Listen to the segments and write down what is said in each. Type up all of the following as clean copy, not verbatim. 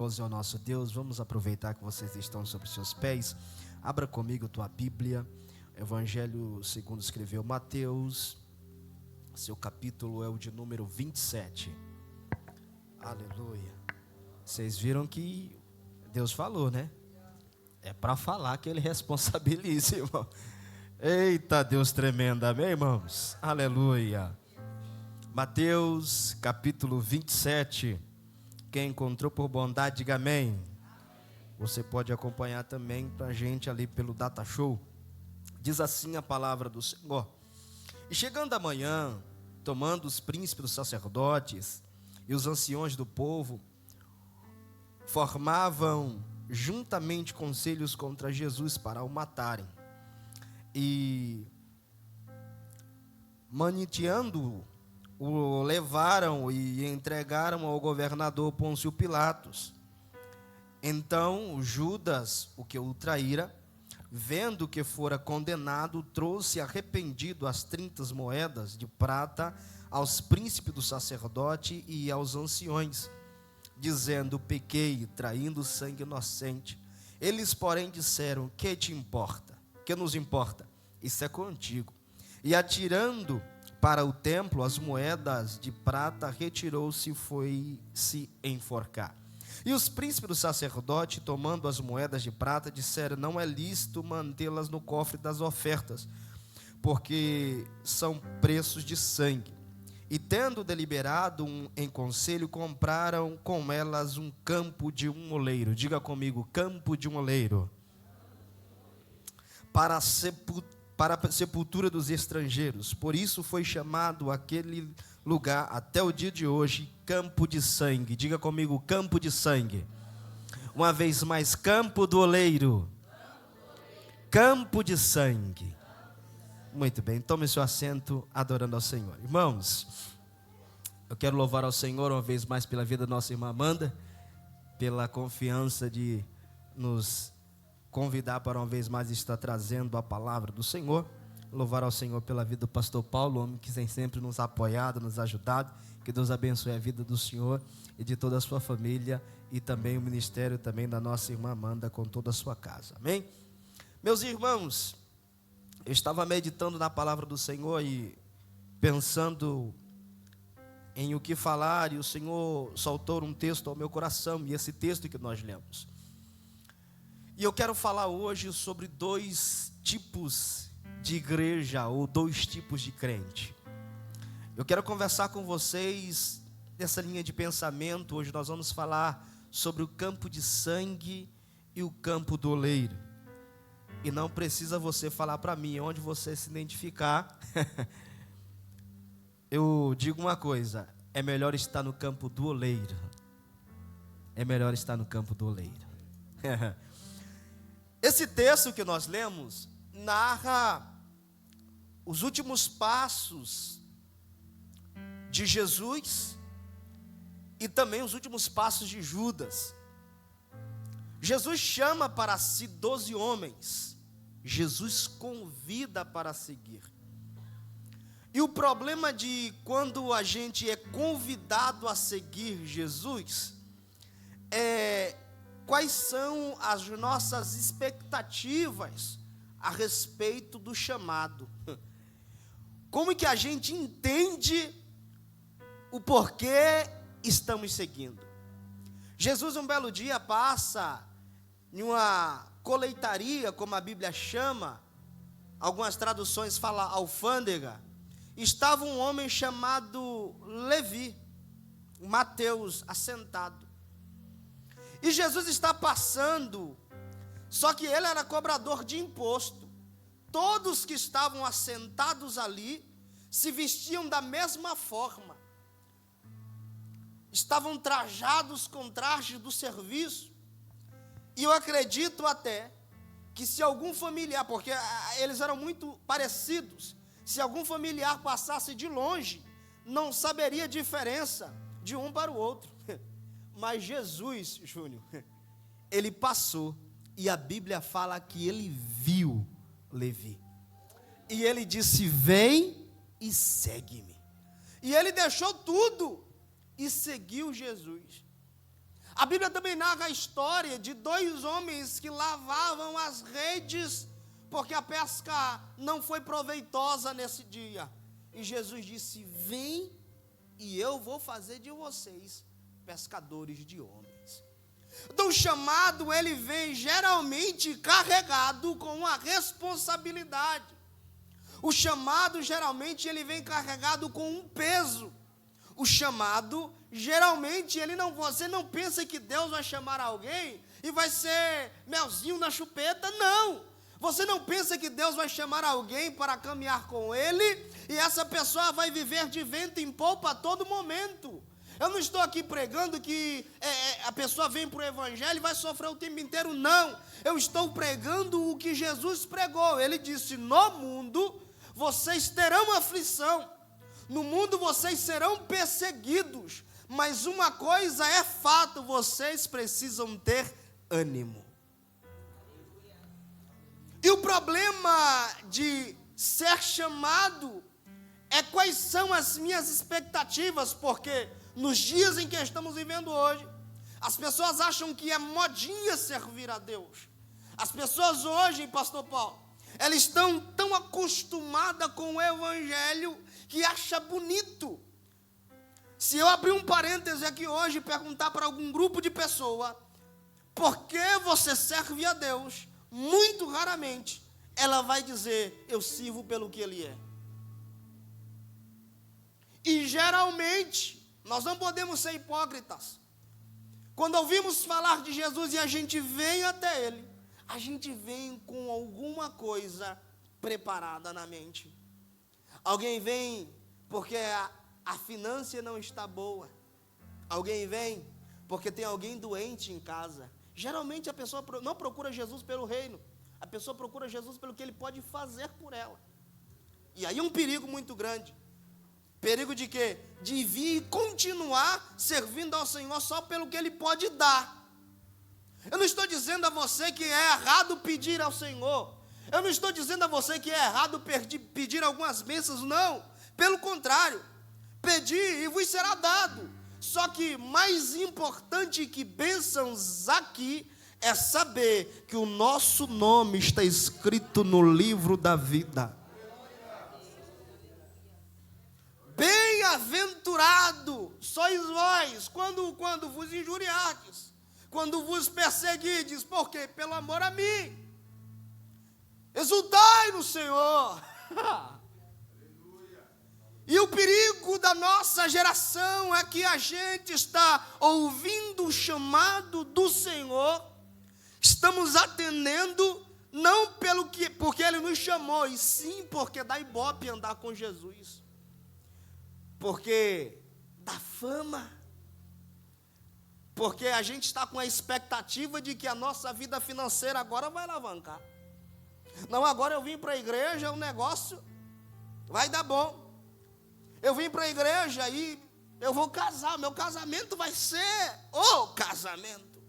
Ao nosso Deus, vamos aproveitar que vocês estão sobre os seus pés. Abra comigo tua Bíblia, Evangelho segundo escreveu Mateus, seu capítulo é o de número 27. Aleluia. Vocês viram que Deus falou, né? É para falar que Ele responsabiliza, irmão. Eita, Deus tremendo, amém, irmãos? Aleluia. Mateus capítulo 27. Quem encontrou por bondade, diga amém. Você pode acompanhar também para a gente ali pelo Data Show. Diz assim a palavra do Senhor: E chegando a manhã, tomando os príncipes dos sacerdotes e os anciões do povo, formavam juntamente conselhos contra Jesus para o matarem. E maniteando-o, o levaram e entregaram ao governador Pôncio Pilatos. Então Judas, o que o traíra, vendo que fora condenado, trouxe arrependido as 30 moedas de prata aos príncipes do sacerdote e aos anciões, dizendo: pequei, traindo sangue inocente. Eles, porém, disseram: que te importa? Que nos importa? Isso é contigo. E atirando para o templo as moedas de prata, retirou-se e foi se enforcar. E os príncipes do sacerdote, tomando as moedas de prata, disseram: não é lícito mantê-las no cofre das ofertas, porque são preços de sangue. E tendo deliberado em conselho, compraram com elas um campo de um oleiro. Diga comigo: campo de um oleiro. Para a sepultura dos estrangeiros. Por isso foi chamado aquele lugar até o dia de hoje campo de sangue. Diga comigo: campo de sangue. Uma vez mais: campo do oleiro. Campo de sangue. Muito bem, tome seu assento adorando ao Senhor. Irmãos, eu quero louvar ao Senhor uma vez mais pela vida da nossa irmã Amanda, pela confiança de nos convidar para uma vez mais estar trazendo a palavra do Senhor. Louvar ao Senhor pela vida do pastor Paulo, homem que tem sempre nos apoiado, nos ajudado. Que Deus abençoe a vida do Senhor e de toda a sua família, e também o ministério também da nossa irmã Amanda com toda a sua casa, amém? Meus irmãos, eu estava meditando na palavra do Senhor e pensando em o que falar, e o Senhor soltou um texto ao meu coração, e esse texto que nós lemos. E eu quero falar hoje sobre dois tipos de igreja, ou dois tipos de crente. Eu quero conversar com vocês nessa linha de pensamento. Hoje nós vamos falar sobre o campo de sangue e o campo do oleiro. E não precisa você falar para mim onde você se identificar. Eu digo uma coisa: é melhor estar no campo do oleiro. É melhor estar no campo do oleiro. Esse texto que nós lemos narra os últimos passos de Jesus e também os últimos passos de Judas. Jesus chama para si 12 homens. Jesus convida para seguir. E o problema de quando a gente é convidado a seguir Jesus é: quais são as nossas expectativas a respeito do chamado? Como que a gente entende o porquê estamos seguindo? Jesus, um belo dia, passa em uma colheitaria, como a Bíblia chama, algumas traduções falam alfândega. Estava um homem chamado Levi, Mateus, assentado. E Jesus está passando, só que ele era cobrador de imposto. Todos que estavam assentados ali se vestiam da mesma forma. Estavam trajados com trajes do serviço. E eu acredito até que se algum familiar, porque eles eram muito parecidos, se algum familiar passasse de longe, não saberia a diferença de um para o outro. Mas Jesus, Júnior, ele passou, e a Bíblia fala que ele viu Levi. E ele disse: vem e segue-me. E ele deixou tudo e seguiu Jesus. A Bíblia também narra a história de 2 homens que lavavam as redes, porque a pesca não foi proveitosa nesse dia. E Jesus disse: vem e eu vou fazer de vocês pescadores de homens. Então o chamado, ele vem geralmente carregado com uma responsabilidade. O chamado geralmente ele vem carregado com um peso. O chamado geralmente você não pensa que Deus vai chamar alguém e vai ser melzinho na chupeta, não. Você não pensa que Deus vai chamar alguém para caminhar com Ele e essa pessoa vai viver de vento em popa a todo momento. Eu não estou aqui pregando que a pessoa vem para o Evangelho e vai sofrer o tempo inteiro, não. Eu estou pregando o que Jesus pregou. Ele disse: no mundo vocês terão aflição, no mundo vocês serão perseguidos, mas uma coisa é fato, vocês precisam ter ânimo. E o problema de ser chamado é quais são as minhas expectativas, porque nos dias em que estamos vivendo hoje, as pessoas acham que é modinha servir a Deus. As pessoas hoje, pastor Paulo, elas estão tão acostumadas com o Evangelho que acham bonito. Se eu abrir um parêntese aqui hoje e perguntar para algum grupo de pessoa por que você serve a Deus, muito raramente ela vai dizer: eu sirvo pelo que Ele é. E geralmente nós não podemos ser hipócritas. Quando ouvimos falar de Jesus e a gente vem até Ele, a gente vem com alguma coisa preparada na mente. Alguém vem porque a finança não está boa. Alguém vem porque tem alguém doente em casa. Geralmente a pessoa não procura Jesus pelo reino. A pessoa procura Jesus pelo que Ele pode fazer por ela. E aí é um perigo muito grande. Perigo de quê? De vir e continuar servindo ao Senhor só pelo que Ele pode dar. Eu não estou dizendo a você que é errado pedir ao Senhor. Eu não estou dizendo a você que é errado pedir algumas bênçãos, não. Pelo contrário, pedir e vos será dado. Só que mais importante que bênçãos aqui é saber que o nosso nome está escrito no livro da vida. Bem-aventurado sois vós quando vos injuriardes, quando vos perseguides, porque pelo amor a mim. Exultai no Senhor. E o perigo da nossa geração é que a gente está ouvindo o chamado do Senhor, estamos atendendo não porque Ele nos chamou, e sim porque dá ibope andar com Jesus. Porque dá fama, porque a gente está com a expectativa de que a nossa vida financeira agora vai alavancar. Não, agora eu vim para a igreja, o negócio vai dar bom. Eu vim para a igreja e eu vou casar, meu casamento vai ser o casamento.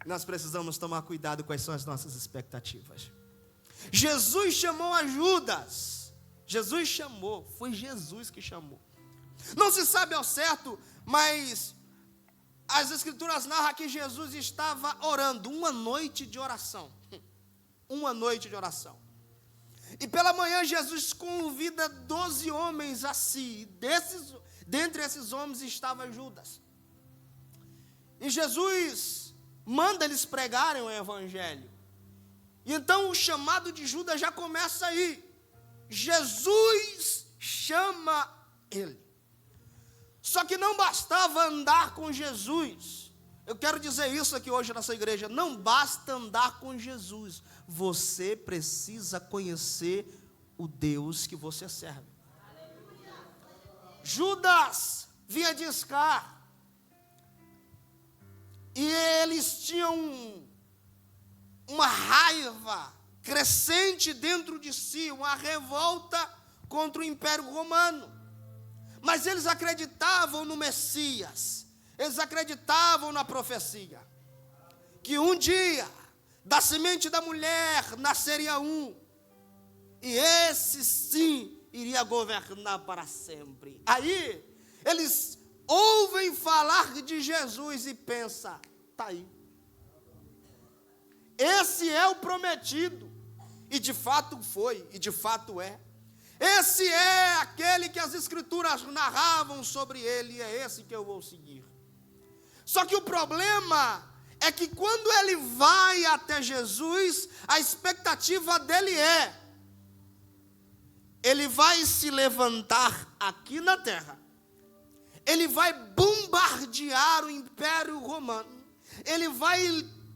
Nós precisamos tomar cuidado quais são as nossas expectativas. Jesus chamou a Judas. Jesus chamou, foi Jesus que chamou. Não se sabe ao certo, mas as Escrituras narram que Jesus estava orando, uma noite de oração. Uma noite de oração. E pela manhã Jesus convida 12 homens a si. Dentre esses homens estava Judas. E Jesus manda eles pregarem o Evangelho. E então o chamado de Judas já começa aí. Jesus chama ele. Só que não bastava andar com Jesus. Eu quero dizer isso aqui hoje nessa igreja. Não basta andar com Jesus. Você precisa conhecer o Deus que você serve. Judas vinha de Iscar. E eles tinham uma raiva crescente dentro de si, uma revolta contra o Império Romano. Mas eles acreditavam no Messias, eles acreditavam na profecia, que um dia, da semente da mulher, nasceria um, e esse sim, iria governar para sempre. Aí, Eles ouvem falar de Jesus e pensam, está aí. Esse é o prometido. E de fato foi, e de fato é. Esse é aquele que as Escrituras narravam sobre ele, e é esse que eu vou seguir. Só que o problema é que quando ele vai até Jesus, a expectativa dele ele vai se levantar aqui na terra, ele vai bombardear o Império Romano, ele vai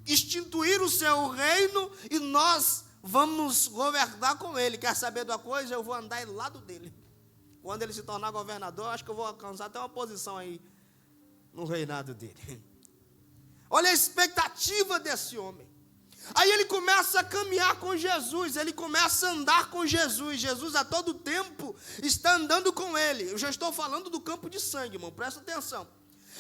instituir o seu reino e nós vamos governar com ele. Quer saber de uma coisa? Eu vou andar do lado dele. Quando ele se tornar governador, acho que eu vou alcançar até uma posição aí no reinado dele. Olha a expectativa desse homem. Aí ele começa a caminhar com Jesus, ele começa a andar com Jesus. Jesus a todo tempo está andando com ele. Eu já estou falando do campo de sangue, irmão, presta atenção.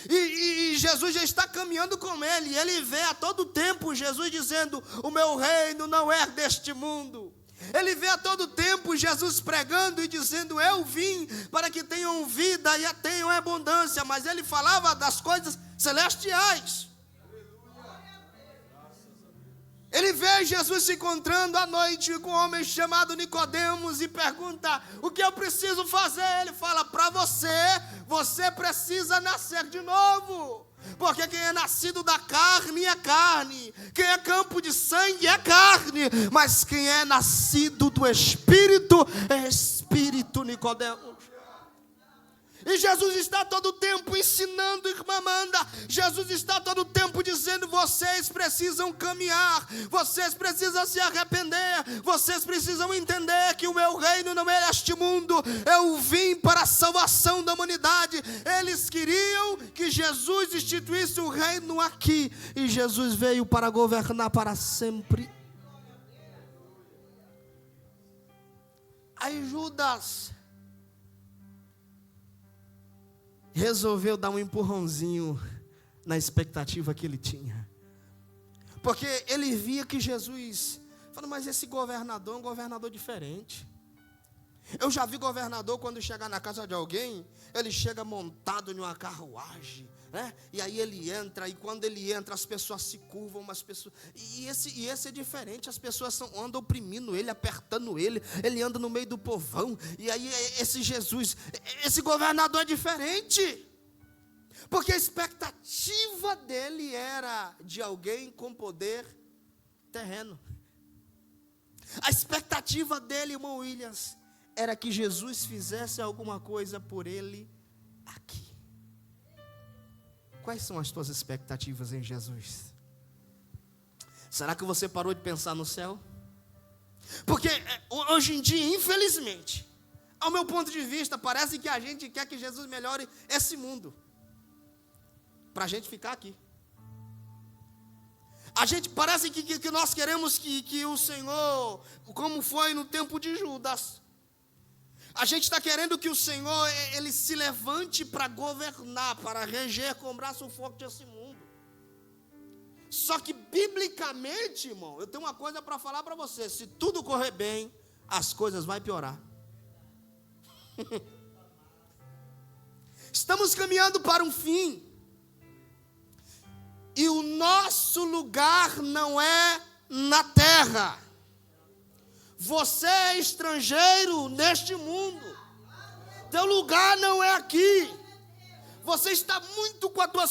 E Jesus já está caminhando com ele, e ele vê a todo tempo Jesus dizendo, o meu reino não é deste mundo. Ele vê a todo tempo Jesus pregando e dizendo, eu vim para que tenham vida e a tenham em abundância, mas ele falava das coisas celestiais. Ele vê Jesus se encontrando à noite com um homem chamado Nicodemos e pergunta, o que eu preciso fazer? Ele fala, para você precisa nascer de novo. Porque quem é nascido da carne é carne, quem é campo de sangue é carne, mas quem é nascido do Espírito é Espírito, Nicodemos. E Jesus está todo o tempo ensinando, irmã Amanda. Jesus está todo o tempo dizendo, vocês precisam caminhar, vocês precisam se arrepender, vocês precisam entender que o meu reino não é este mundo, eu vim para a salvação da humanidade. Eles queriam que Jesus instituísse o reino aqui, e Jesus veio para governar para sempre. Aí Judas resolveu dar um empurrãozinho na expectativa que ele tinha. Porque ele via que Jesus falou, mas esse governador é um governador diferente. Eu já vi governador, quando chegar na casa de alguém, ele chega montado em uma carruagem, né? E aí ele entra, e quando ele entra, as pessoas se curvam, e esse é diferente. As pessoas andam oprimindo ele, apertando ele anda no meio do povão, e aí esse governador é diferente, porque a expectativa dele era de alguém com poder terreno. A expectativa dele, irmão Williams, era que Jesus fizesse alguma coisa por ele aqui. Quais são as tuas expectativas em Jesus? Será que você parou de pensar no céu? Porque hoje em dia, infelizmente, ao meu ponto de vista, parece que a gente quer que Jesus melhore esse mundo, para a gente ficar aqui. A gente parece que nós queremos que o Senhor, como foi no tempo de Judas, a gente está querendo que o Senhor, ele se levante para governar, para reger com o braço forte esse mundo. Só que biblicamente, irmão, eu tenho uma coisa para falar para você: se tudo correr bem, as coisas vão piorar. Estamos caminhando para um fim, e o nosso lugar não é na terra. Você é estrangeiro neste mundo. Teu lugar não é aqui. Você está muito com a tua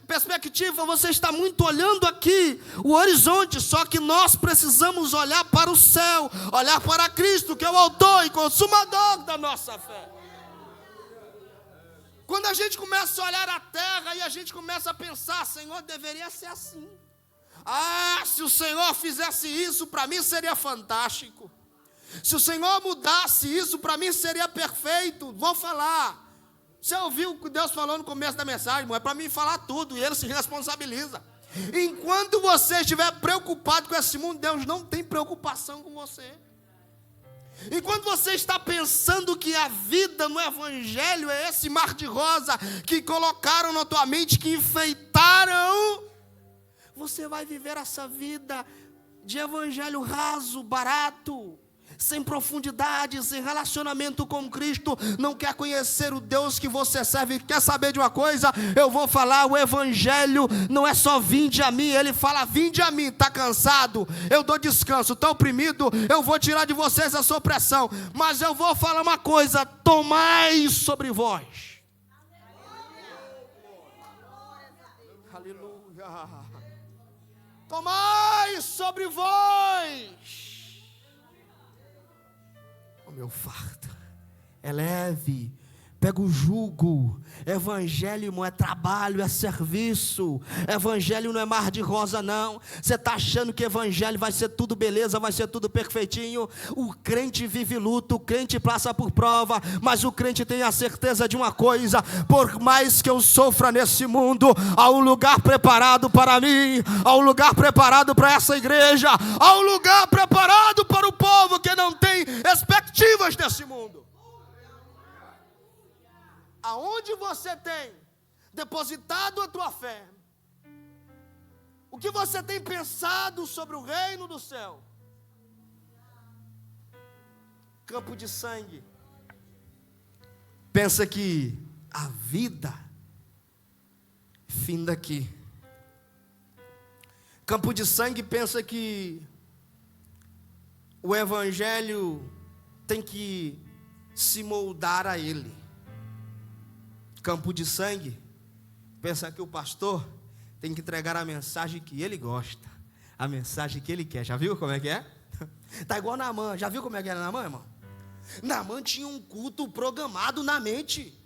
perspectiva, você está muito olhando aqui o horizonte, só que nós precisamos olhar para o céu, olhar para Cristo, que é o autor e consumador da nossa fé. Quando a gente começa a olhar a terra e a gente começa a pensar, Senhor, deveria ser assim. Se o Senhor fizesse isso, para mim seria fantástico. Se o Senhor mudasse isso, para mim seria perfeito. Vou falar. Você ouviu o que Deus falou no começo da mensagem, irmão? É para mim falar tudo, e Ele se responsabiliza. Enquanto você estiver preocupado com esse mundo, Deus não tem preocupação com você. Enquanto você está pensando que a vida no Evangelho é esse mar de rosa que colocaram na tua mente, que enfeitaram, você vai viver essa vida de evangelho raso, barato, sem profundidade, sem relacionamento com Cristo, não quer conhecer o Deus que você serve. Quer saber de uma coisa? Eu vou falar, o evangelho não é só vinde a mim. Ele fala, vinde a mim. Está cansado? Eu dou descanso. Está oprimido? Eu vou tirar de vocês essa opressão. Mas eu vou falar uma coisa, tomai sobre vós. Aleluia. Tomai sobre vós o meu fardo. É leve. Pega o jugo. Evangelho, irmão, é trabalho, é serviço. Evangelho não é mar de rosa, não. Você está achando que evangelho vai ser tudo beleza, vai ser tudo perfeitinho? O crente vive luto, o crente passa por prova, mas o crente tem a certeza de uma coisa: por mais que eu sofra nesse mundo, há um lugar preparado para mim, há um lugar preparado para essa igreja, há um lugar preparado para o povo que não tem expectativas desse mundo. Aonde você tem depositado a tua fé, o que você tem pensado sobre o reino do céu? Campo de sangue pensa que a vida finda aqui. Campo de sangue pensa que o evangelho tem que se moldar a ele. Campo de sangue pensa que o pastor tem que entregar a mensagem que ele gosta, a mensagem que ele quer. Já viu como é que é? Está igual Naamã. Já viu como é que era Naamã, irmão? Naamã tinha um culto programado na mente.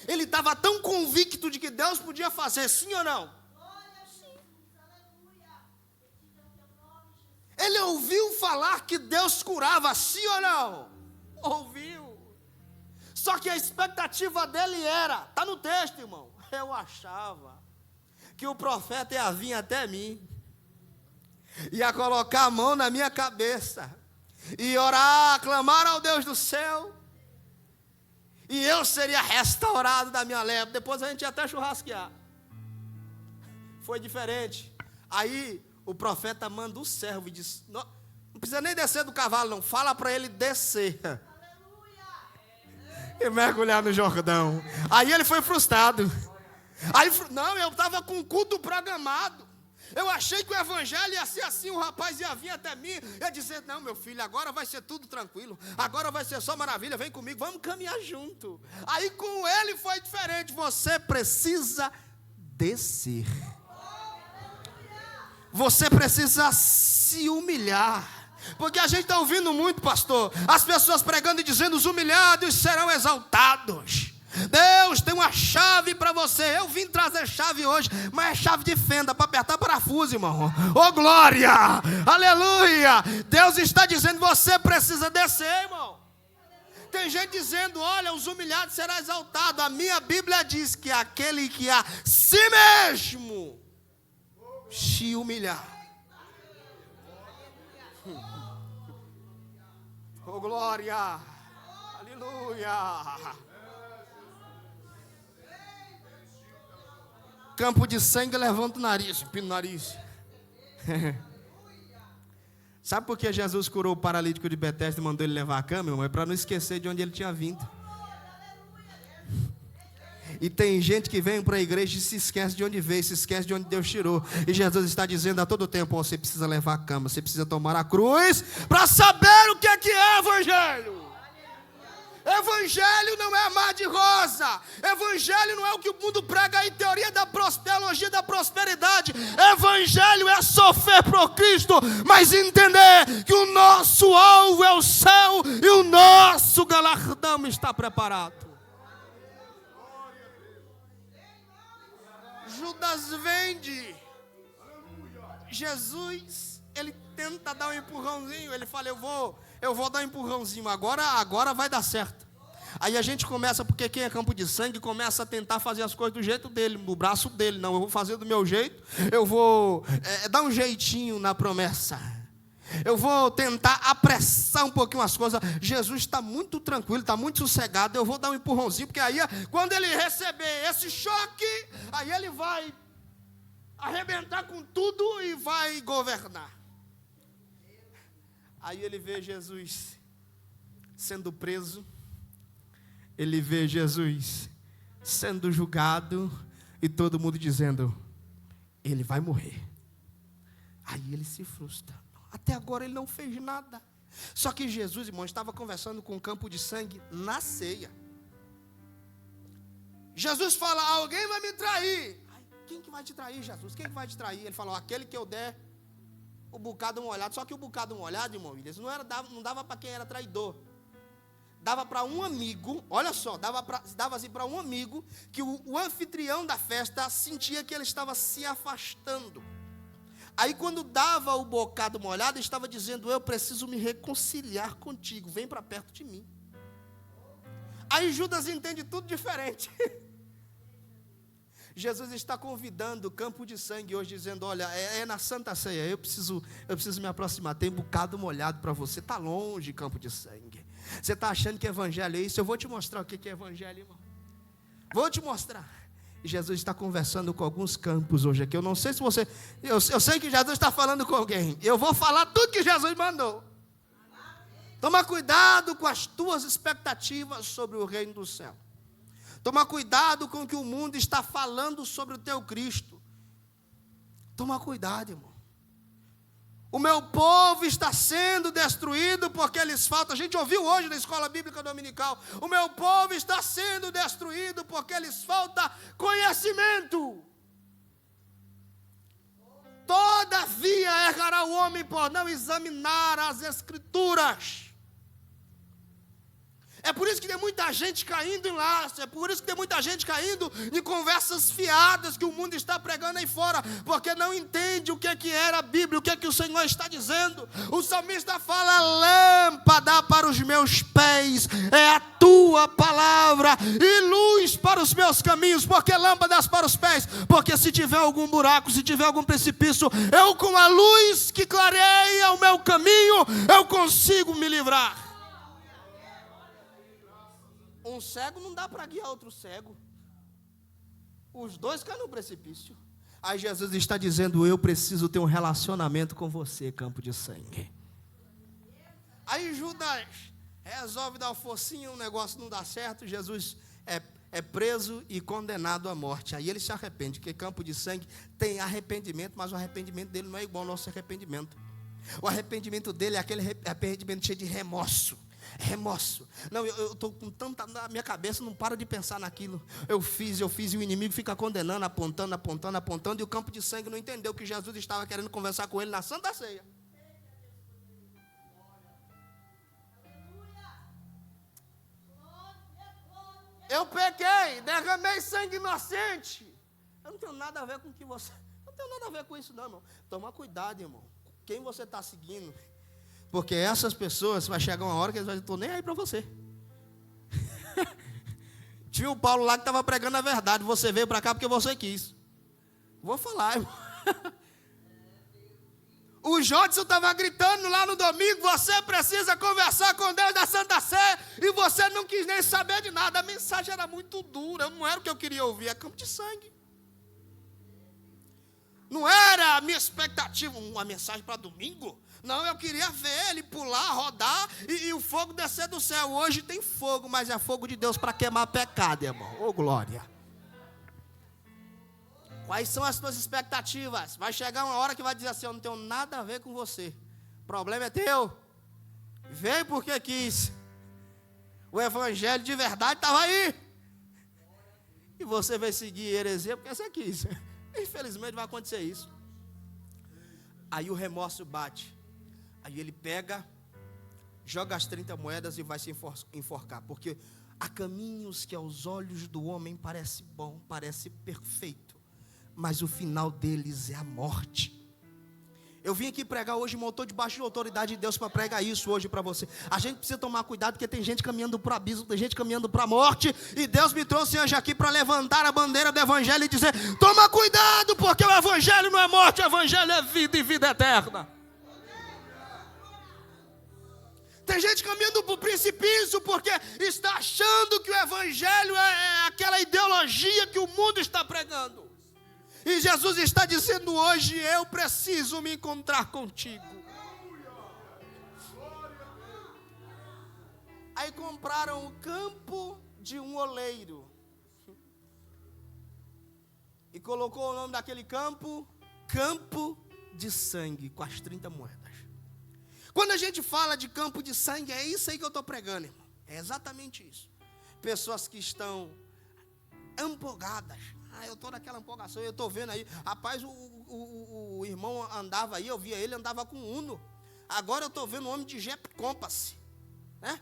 Ele estava tão convicto de que Deus podia fazer, sim ou não? Ele ouviu falar que Deus curava, sim ou não? Ouviu. Só que a expectativa dele era, está no texto, irmão, eu achava que o profeta ia vir até mim, ia colocar a mão na minha cabeça, e orar, clamar ao Deus do céu, e eu seria restaurado da minha lepra. Depois a gente ia até churrasquear. Foi diferente. Aí o profeta manda o servo e diz, não precisa nem descer do cavalo não, fala para ele descer e mergulhar no Jordão. Aí ele foi frustrado. Aí, não, eu estava com culto programado. Eu achei que o evangelho ia ser assim, o rapaz ia vir até mim, ia dizer, não, meu filho, agora vai ser tudo tranquilo, agora vai ser só maravilha, vem comigo, vamos caminhar junto. Aí com ele foi diferente, você precisa descer. Você precisa se humilhar. Porque a gente está ouvindo muito, pastor, as pessoas pregando e dizendo, os humilhados serão exaltados. Deus tem uma chave para você. Eu vim trazer chave hoje, mas é chave de fenda, para apertar parafuso, irmão. Oh glória, aleluia. Deus está dizendo, você precisa descer, irmão. Tem gente dizendo, olha, os humilhados serão exaltados. A minha Bíblia diz que aquele que a si mesmo se humilhar. Oh glória, aleluia. Campo de sangue, levanta o nariz, empina o nariz. Sabe por que Jesus curou o paralítico de Betesda e mandou ele levar a cama, irmão? É para não esquecer de onde ele tinha vindo. E tem gente que vem para a igreja e se esquece de onde veio, se esquece de onde Deus tirou. E Jesus está dizendo a todo tempo, você precisa levar a cama, você precisa tomar a cruz para saber o que é evangelho. Evangelho não é mar de rosa. Evangelho não é o que o mundo prega aí, teoria da teologia da prosperidade. Evangelho é sofrer por Cristo, mas entender que o nosso alvo é o céu e o nosso galardão está preparado. Judas vende. Jesus, ele tenta dar um empurrãozinho. Ele fala, eu vou dar um empurrãozinho, agora vai dar certo. Aí a gente começa, porque quem é campo de sangue, começa a tentar fazer as coisas do jeito dele, no braço dele. Não, eu vou fazer do meu jeito, eu vou dar um jeitinho na promessa. Eu vou tentar apressar um pouquinho as coisas. Jesus está muito tranquilo, está muito sossegado. Eu vou dar um empurrãozinho, porque aí quando ele receber esse choque, aí ele vai arrebentar com tudo e vai governar. Aí ele vê Jesus sendo preso, ele vê Jesus sendo julgado e todo mundo dizendo, ele vai morrer. Aí ele se frustra. Até agora ele não fez nada. Só que Jesus, irmão, estava conversando com o campo de sangue na ceia. Jesus fala, alguém vai me trair. Ai, quem que vai te trair, Jesus? Quem que vai te trair? Ele falou, aquele que eu der o bocado molhado. Só que o bocado molhado, irmão, não dava para quem era traidor. Dava para um amigo, olha só, dava assim para um amigo que o anfitrião da festa sentia que ele estava se afastando. Aí quando dava o bocado molhado, estava dizendo, eu preciso me reconciliar contigo, vem para perto de mim. Aí Judas entende tudo diferente. Jesus está convidando o campo de sangue hoje, dizendo, olha, é na Santa Ceia, eu preciso me aproximar, tem um bocado molhado para você, está longe, campo de sangue. Você está achando que evangelho é isso? Eu vou te mostrar o que é evangelho, irmão. Vou te mostrar. E Jesus está conversando com alguns campos hoje aqui. Eu não sei se você... Eu sei que Jesus está falando com alguém. Eu vou falar tudo que Jesus mandou. Toma cuidado com as tuas expectativas sobre o reino do céu. Toma cuidado com o que o mundo está falando sobre o teu Cristo. Toma cuidado, irmão. O meu povo está sendo destruído porque lhes falta. A gente ouviu hoje na escola bíblica dominical. O meu povo está sendo destruído porque lhes falta conhecimento. Todavia errará o homem por não examinar as Escrituras. É por isso que tem muita gente caindo em laço, é por isso que tem muita gente caindo em conversas fiadas que o mundo está pregando aí fora, porque não entende o que era a Bíblia, o que o Senhor está dizendo. O salmista fala, lâmpada para os meus pés é a tua palavra e luz para os meus caminhos. Por que lâmpadas para os pés? Porque se tiver algum buraco, se tiver algum precipício, eu com a luz que clareia o meu caminho, eu consigo me livrar. Um cego não dá para guiar outro cego. Os dois caem no precipício. Aí Jesus está dizendo, eu preciso ter um relacionamento com você, campo de sangue. Aí Judas resolve dar o focinho, o negócio não dá certo, Jesus é preso e condenado à morte. Aí ele se arrepende, porque campo de sangue tem arrependimento, mas o arrependimento dele não é igual ao nosso arrependimento. O arrependimento dele é aquele arrependimento cheio de remorso. Não, eu estou com tanta... Na minha cabeça não para de pensar naquilo. Eu fiz, e o inimigo fica condenando, apontando, e o campo de sangue não entendeu que Jesus estava querendo conversar com ele na Santa Ceia. Eu pequei, derramei sangue inocente. Eu não tenho nada a ver com o que você... Não tenho nada a ver com isso não, irmão. Toma cuidado, irmão. Quem você está seguindo... Porque essas pessoas, vai chegar uma hora que eles vão dizer, estou nem aí para você. Tinha o Paulo lá que estava pregando a verdade, você veio para cá porque você quis. Vou falar, irmão. O Jodson estava gritando lá no domingo, você precisa conversar com Deus da Santa Sé, e você não quis nem saber de nada. A mensagem era muito dura, não era o que eu queria ouvir, é campo de sangue. Não era a minha expectativa, uma mensagem para domingo. Não, eu queria ver ele pular, rodar e o fogo descer do céu. Hoje tem fogo, mas é fogo de Deus para queimar pecado, irmão. Ô, glória. Quais são as tuas expectativas? Vai chegar uma hora que vai dizer assim, eu não tenho nada a ver com você. O problema é teu. Veio porque quis. O evangelho de verdade estava aí. E você vai seguir heresia porque você quis. Infelizmente vai acontecer isso. Aí o remorso bate. Aí ele pega, joga as 30 moedas e vai se enforcar. Porque há caminhos que aos olhos do homem parece bom, parece perfeito, mas o final deles é a morte. Eu vim aqui pregar hoje, irmão, estou debaixo de autoridade de Deus para pregar isso hoje para você. A gente precisa tomar cuidado porque tem gente caminhando para o abismo, tem gente caminhando para a morte. E Deus me trouxe hoje aqui para levantar a bandeira do evangelho e dizer, toma cuidado porque o evangelho não é morte, o evangelho é vida e vida eterna. Tem gente caminhando para o precipício porque está achando que o evangelho é aquela ideologia que o mundo está pregando. E Jesus está dizendo hoje, eu preciso me encontrar contigo. Aí compraram o campo de um oleiro. E colocou o nome daquele campo, Campo de Sangue, com as 30 moedas. Quando a gente fala de campo de sangue, é isso aí que eu estou pregando, irmão. É exatamente isso. Pessoas que estão empolgadas. Eu estou naquela empolgação, eu estou vendo aí. Rapaz, o irmão andava aí, eu via ele, andava com Uno. Agora eu estou vendo um homem de Jeep Compass. Né?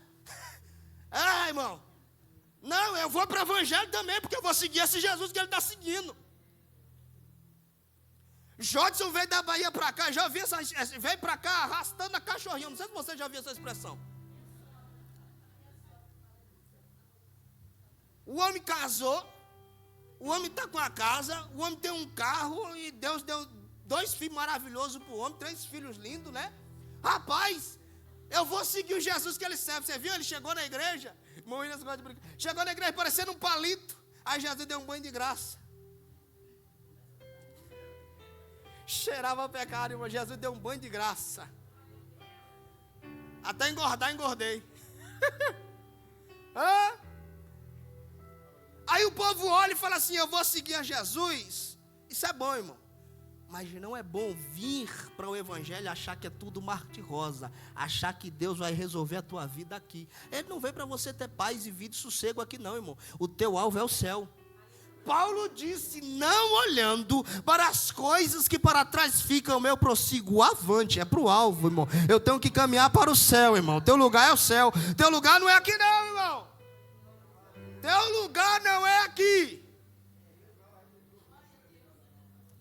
Irmão. Não, eu vou para o evangelho também, porque eu vou seguir esse Jesus que ele está seguindo. Jodson veio da Bahia para cá, já vi veio para cá arrastando a cachorrinha. Não sei se você já viu essa expressão. O homem casou, o homem está com a casa, o homem tem um carro e Deus deu 2 filhos maravilhosos para o homem, 3 filhos lindos, né? Rapaz, eu vou seguir o Jesus que ele serve. Você viu? Ele chegou na igreja, chegou na igreja parecendo um palito. Aí Jesus deu um banho de graça. Cheirava pecado, irmão. Jesus deu um banho de graça. Até engordar, engordei. Aí o povo olha e fala assim: eu vou seguir a Jesus. Isso é bom, irmão. Mas não é bom vir para o evangelho e achar que é tudo mar de rosa, achar que Deus vai resolver a tua vida aqui. Ele não veio para você ter paz e vida e sossego aqui não, irmão. O teu alvo é o céu. Paulo disse: não olhando para as coisas que para trás ficam, eu prossigo avante, é para o alvo, irmão. Eu tenho que caminhar para o céu, irmão. Teu lugar é o céu, teu lugar não é aqui não, irmão. Teu lugar não é aqui.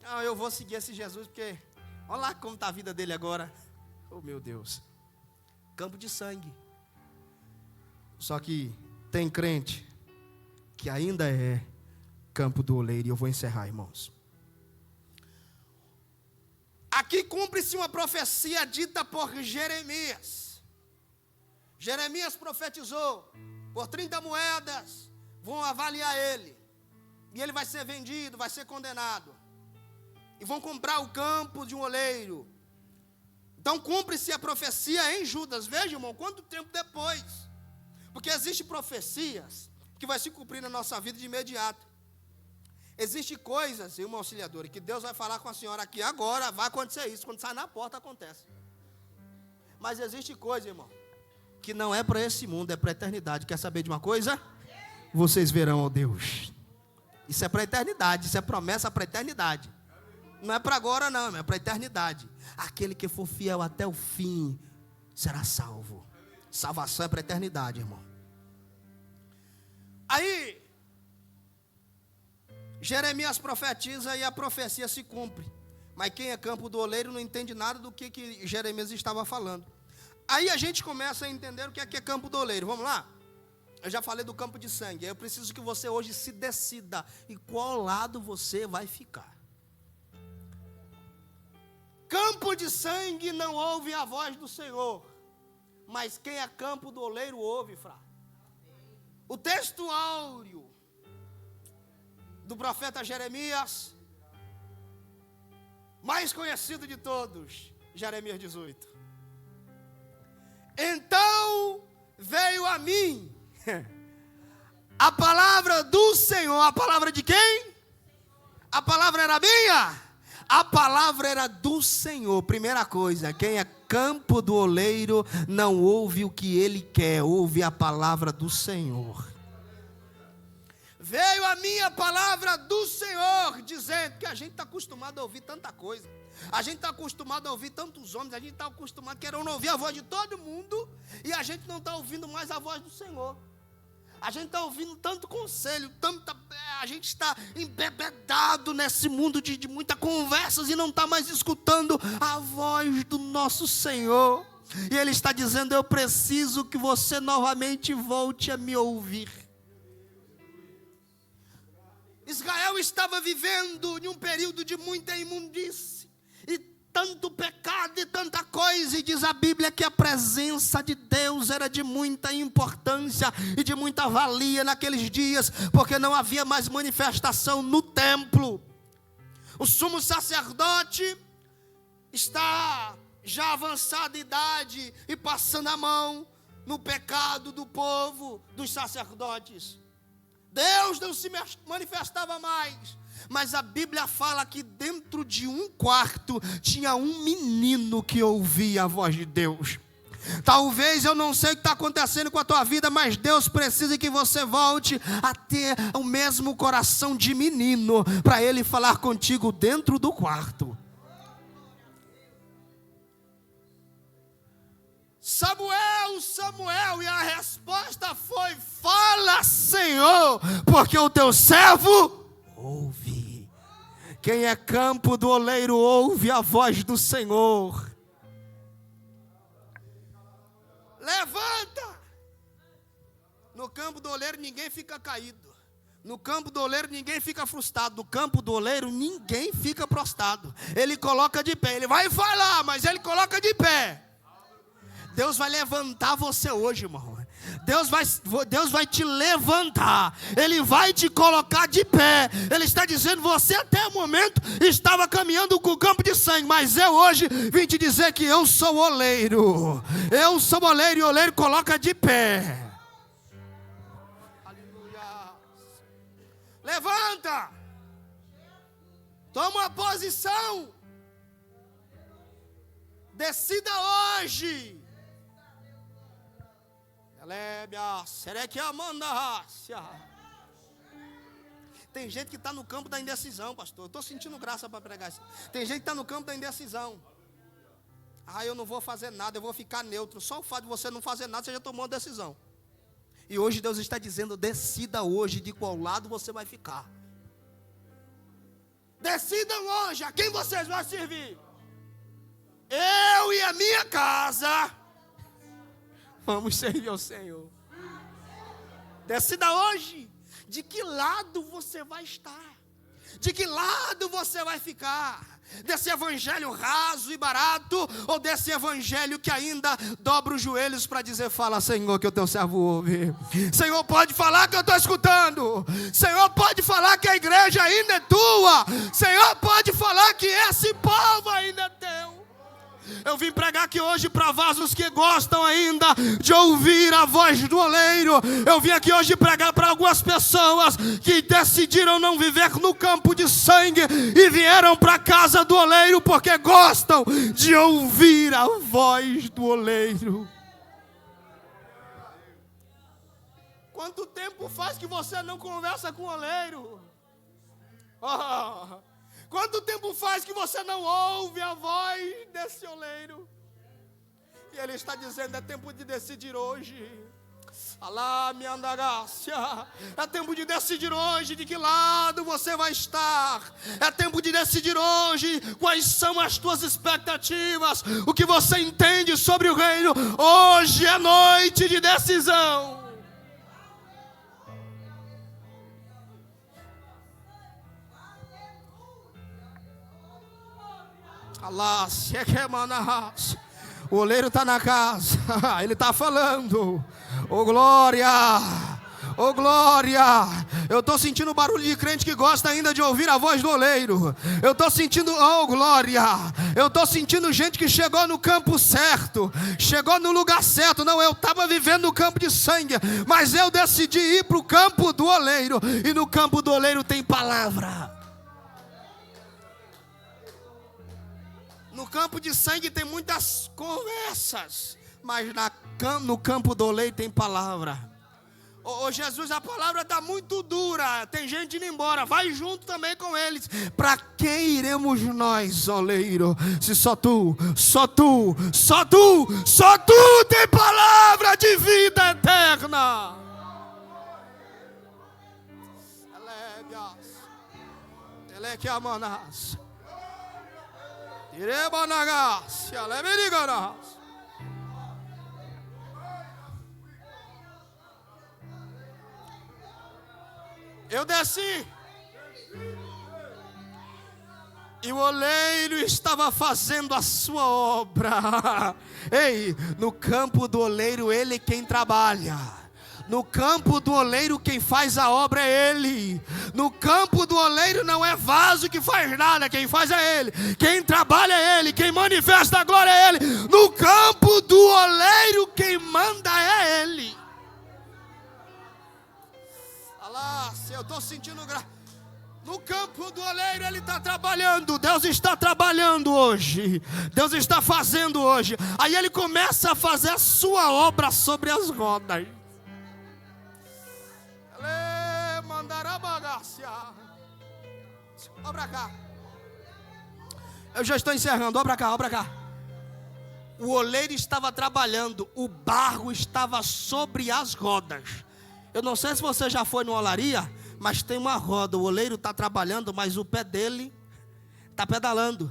Não, eu vou seguir esse Jesus, porque olha lá como está a vida dele agora. Oh, meu Deus. Campo de sangue. Só que tem crente que ainda é campo do oleiro. E eu vou encerrar, irmãos. Aqui cumpre-se uma profecia dita por Jeremias. Jeremias profetizou: por 30 moedas vão avaliar ele, e ele vai ser vendido, vai ser condenado, e vão comprar o campo de um oleiro. Então cumpre-se a profecia em Judas. Veja, irmão, quanto tempo depois. Porque existem profecias que vai se cumprir na nossa vida de imediato. Existem coisas, irmão auxiliador, que Deus vai falar com a senhora aqui agora, vai acontecer isso. Quando sai na porta, acontece. Mas existe coisa, irmão, que não é para esse mundo, é para a eternidade. Quer saber de uma coisa? Vocês verão, ó Deus. Isso é para a eternidade, isso é promessa para a eternidade. Não é para agora não, é para a eternidade. Aquele que for fiel até o fim será salvo. Salvação é para a eternidade, irmão. Aí Jeremias profetiza e a profecia se cumpre. Mas quem é campo do oleiro não entende nada do que Jeremias estava falando. Aí a gente começa a entender o que é campo do oleiro. Vamos lá? Eu já falei do campo de sangue. Eu preciso que você hoje se decida em qual lado você vai ficar. Campo de sangue não ouve a voz do Senhor, mas quem é campo do oleiro ouve, fraco. O texto áureo do profeta Jeremias, mais conhecido de todos, Jeremias 18. Então veio a mim a palavra do Senhor. A palavra de quem? A palavra era minha? A palavra era do Senhor. Primeira coisa, quem é campo do oleiro não ouve o que ele quer, ouve a palavra do Senhor. Veio a minha palavra do Senhor, dizendo que a gente está acostumado a ouvir tanta coisa. A gente está acostumado a ouvir tantos homens, a gente está acostumado a querer ouvir a voz de todo mundo, e a gente não está ouvindo mais a voz do Senhor. A gente está ouvindo tanto conselho, a gente está embebedado nesse mundo de muitas conversas e não está mais escutando a voz do nosso Senhor. E Ele está dizendo: eu preciso que você novamente volte a me ouvir. Israel estava vivendo em um período de muita imundície e tanto pecado e tanta coisa, e diz a Bíblia que a presença de Deus era de muita importância e de muita valia naqueles dias, porque não havia mais manifestação no templo. O sumo sacerdote está já avançado de idade e passando a mão no pecado do povo, dos sacerdotes. Deus não se manifestava mais. Mas a Bíblia fala que dentro de um quarto tinha um menino que ouvia a voz de Deus. Talvez, eu não sei o que está acontecendo com a tua vida, mas Deus precisa que você volte a ter o mesmo coração de menino, para Ele falar contigo dentro do quarto. Samuel, Samuel, e a resposta foi: fala, Senhor, porque o teu servo ouve. Quem é campo do oleiro ouve a voz do Senhor. Levanta! No campo do oleiro ninguém fica caído. No campo do oleiro ninguém fica frustrado. No campo do oleiro ninguém fica prostrado. Ele coloca de pé. Ele vai falar, mas ele coloca de pé. Deus vai levantar você hoje, irmão. Deus vai te levantar. Ele vai te colocar de pé. Ele está dizendo: você até o momento estava caminhando com o campo de sangue, mas eu hoje vim te dizer que eu sou oleiro. Eu sou oleiro, e o oleiro coloca de pé. Aleluia. Levanta. Toma uma posição. Decida hoje. Tem gente que está no campo da indecisão, pastor. Eu estou sentindo graça para pregar isso. Tem gente que está no campo da indecisão. Eu não vou fazer nada, eu vou ficar neutro. Só o fato de você não fazer nada, você já tomou uma decisão. E hoje Deus está dizendo: decida hoje de qual lado você vai ficar. Decidam hoje a quem vocês vão servir. Eu e a minha casa vamos servir ao Senhor. Decida hoje de que lado você vai estar, de que lado você vai ficar, desse evangelho raso e barato, ou desse evangelho que ainda dobra os joelhos para dizer: fala, Senhor, que o teu servo ouve. Senhor, pode falar que eu estou escutando. Senhor, pode falar que a igreja ainda é tua. Senhor, pode falar que esse povo ainda é teu. Eu vim pregar aqui hoje para vasos que gostam ainda de ouvir a voz do oleiro. Eu vim aqui hoje pregar para algumas pessoas que decidiram não viver no campo de sangue e vieram para a casa do oleiro porque gostam de ouvir a voz do oleiro. Quanto tempo faz que você não conversa com o oleiro? Quanto tempo faz que você não ouve a voz desse oleiro? E ele está dizendo: é tempo de decidir hoje. Alá, minha andagácia. É tempo de decidir hoje de que lado você vai estar. É tempo de decidir hoje quais são as tuas expectativas, o que você entende sobre o reino. Hoje é noite de decisão. O oleiro está na casa. Ele está falando: ô glória, ô glória. Eu estou sentindo barulho de crente que gosta ainda de ouvir a voz do oleiro. Eu estou sentindo, ô glória. Eu estou sentindo gente que chegou no campo certo, chegou no lugar certo. Não, eu estava vivendo no campo de sangue, mas eu decidi ir para o campo do oleiro. E no campo do oleiro tem palavra. No campo de sangue tem muitas conversas, mas no campo do oleiro tem palavra. Ô Jesus, a palavra está muito dura, tem gente indo embora, vai junto também com eles. Para quem iremos nós, oleiro? Se só tu tem palavra de vida eterna. Ele é que amanas. Eu desci e o oleiro estava fazendo a sua obra. Ei, no campo do oleiro ele quem trabalha. No campo do oleiro quem faz a obra é ele. No campo do oleiro não é vaso que faz nada, quem faz é ele. Quem trabalha é ele, quem manifesta a glória é ele. No campo do oleiro quem manda é Ah, se eu estou sentindo no campo do oleiro ele está trabalhando. Deus está trabalhando hoje. Deus está fazendo hoje. Aí ele começa a fazer a sua obra sobre as rodas. Ele mandará bagaça. Olha pra cá. Eu já estou encerrando. Olha pra cá, olha pra cá. O oleiro estava trabalhando. O barro estava sobre as rodas. Eu não sei se você já foi numa olaria, mas tem uma roda. O oleiro está trabalhando, mas o pé dele está pedalando.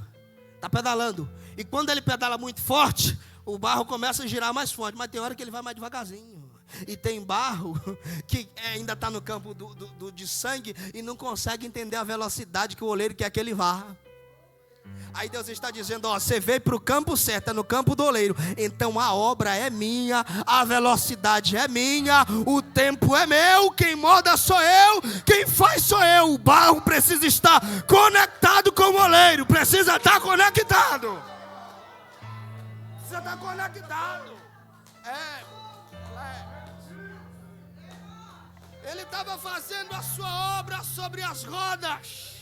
Está pedalando. E quando ele pedala muito forte, o barro começa a girar mais forte. Mas tem hora que ele vai mais devagarzinho. E tem barro que ainda está no campo de sangue e não consegue entender a velocidade que o oleiro quer que ele vá. Aí Deus está dizendo, ó, você veio para o campo certo, é no campo do oleiro. Então a obra é minha, a velocidade é minha, o tempo é meu, quem molda sou eu, quem faz sou eu. O barro precisa estar conectado com o oleiro, precisa estar conectado. Precisa estar conectado. Ele estava fazendo a sua obra sobre as rodas.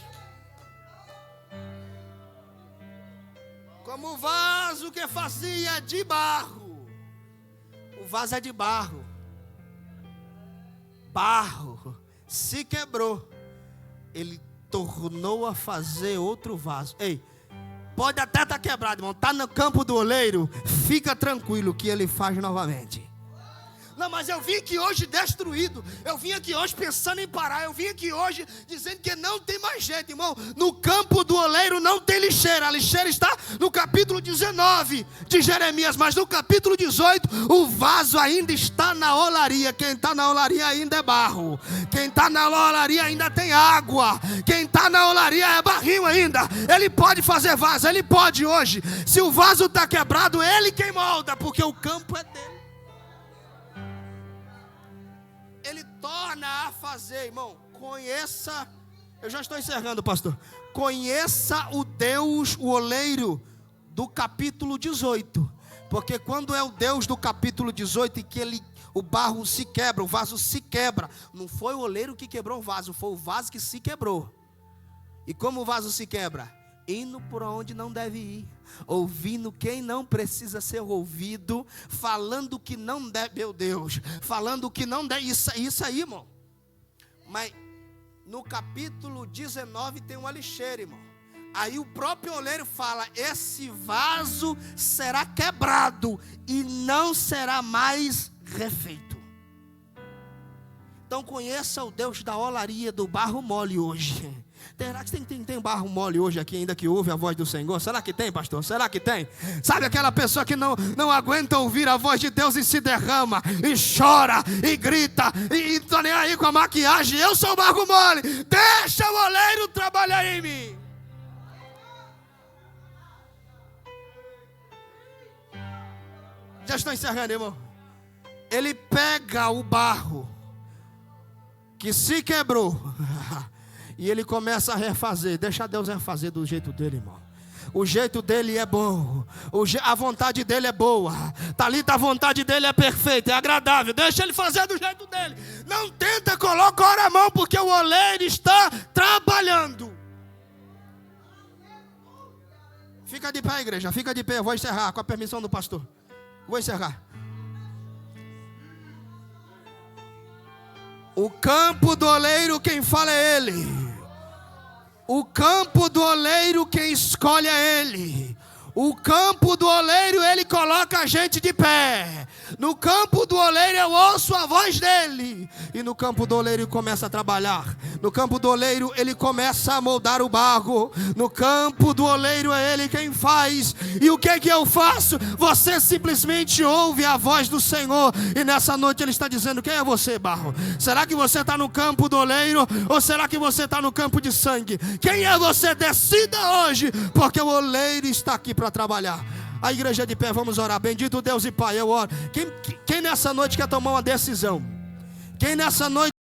Como o vaso que fazia de barro. O vaso é de barro. Barro se quebrou. Ele tornou a fazer outro vaso. Ei, pode até estar quebrado, irmão. Está no campo do oleiro. Fica tranquilo que ele faz novamente. Não, mas eu vim aqui hoje destruído. Eu vim aqui hoje pensando em parar. Eu vim aqui hoje dizendo que não tem mais jeito, irmão. No campo do oleiro não tem lixeira. A lixeira está no capítulo 19 de Jeremias. Mas no capítulo 18, o vaso ainda está na olaria. Quem está na olaria ainda é barro. Quem está na olaria ainda tem água. Quem está na olaria é barril ainda. Ele pode fazer vaso. Ele pode hoje. Se o vaso está quebrado, ele quem molda. Porque o campo é dele. Ele torna a fazer, irmão. Conheça. Eu já estou encerrando, pastor. Conheça o Deus, o oleiro do capítulo 18. Porque quando é o Deus do capítulo 18 e que o barro se quebra, o vaso se quebra. Não foi o oleiro que quebrou o vaso, foi o vaso que se quebrou. E como o vaso se quebra? Indo por onde não deve ir, ouvindo quem não precisa ser ouvido, falando que não deve, meu Deus, falando que não deve, isso aí, irmão. Mas no capítulo 19 tem uma lixeira, irmão. Aí o próprio oleiro fala, esse vaso será quebrado e não será mais refeito. Então conheça o Deus da olaria, do barro mole hoje. Será que tem barro mole hoje aqui ainda que ouve a voz do Senhor? Será que tem, pastor? Será que tem? Sabe aquela pessoa que não aguenta ouvir a voz de Deus e se derrama, e chora, e grita, e tô nem aí com a maquiagem. Eu sou barro mole, deixa o oleiro trabalhar em mim. Já estou encerrando, irmão. Ele pega o barro que se quebrou e ele começa a refazer. Deixa Deus refazer do jeito dele, irmão. O jeito dele é bom. A vontade dele é boa. Talita, a vontade dele é perfeita, é agradável. Deixa ele fazer do jeito dele. Não tenta colocar a mão, porque o oleiro está trabalhando. Fica de pé, igreja. Fica de pé. Eu vou encerrar com a permissão do pastor. Vou encerrar. O campo do oleiro, quem fala é ele. O campo do oleiro, quem escolhe é ele. O campo do oleiro, ele coloca a gente de pé. No campo do oleiro eu ouço a voz dele. E no campo do oleiro ele começa a trabalhar. No campo do oleiro ele começa a moldar o barro. No campo do oleiro é ele quem faz. E o que é que eu faço? Você simplesmente ouve a voz do Senhor. E nessa noite ele está dizendo, quem é você, barro? Será que você está no campo do oleiro? Ou será que você está no campo de sangue? Quem é você? Decida hoje. Porque o oleiro está aqui para trabalhar. A igreja de pé, vamos orar. Bendito Deus e Pai, eu oro. Quem nessa noite quer tomar uma decisão? Quem nessa noite